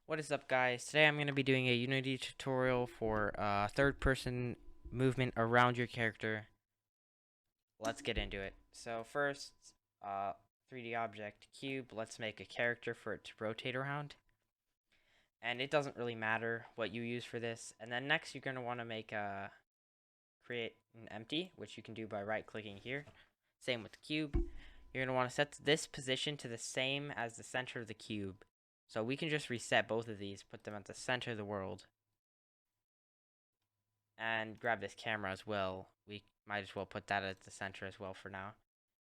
What is up, guys? Today I'm going to be doing a Unity tutorial for third-person movement around your character. Let's get into it. So first, 3D object cube. Let's make a character for it to rotate around. And it doesn't really matter what you use for this. And then next you're going to want to create an empty, which you can do by right-clicking here. Same with the cube. You're going to want to set this position to the same as the center of the cube. So we can just reset both of these, put them at the center of the world. And grab this camera as well. We might as well put that at the center as well for now.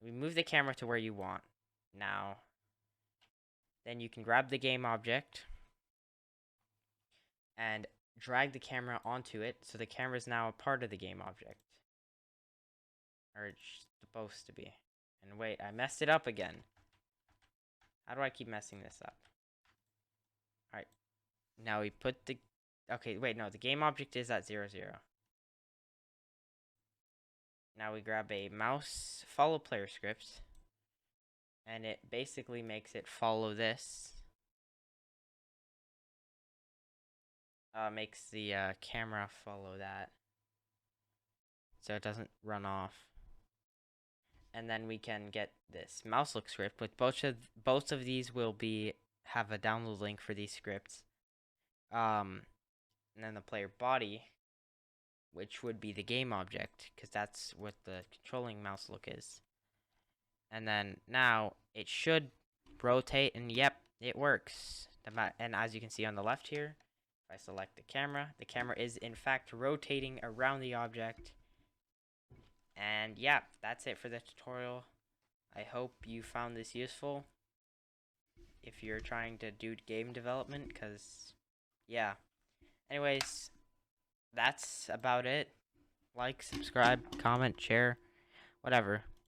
We move the camera to where you want. Now, then you can grab the game object and drag the camera onto it, so the camera is now a part of the game object. Or it's supposed to be. And wait, I messed it up again. How do I keep messing this up? Alright. Now we put the... Okay, wait, no, the game object is at 0, 0. Now we grab a mouse follow player script, and it basically makes it follow this. Makes the camera follow that, so it doesn't run off. And then we can get this mouse look script, with both of these will have a download link for these scripts. And then the player body, which would be the game object, because that's what the controlling mouse look is. And then now it should rotate, and yep, it works. And as you can see on the left here, if I select the camera is in fact rotating around the object. And yeah, that's it for the tutorial. I hope you found this useful if you're trying to do game development, because yeah. Anyways, that's about it. Like, subscribe, comment, share, whatever.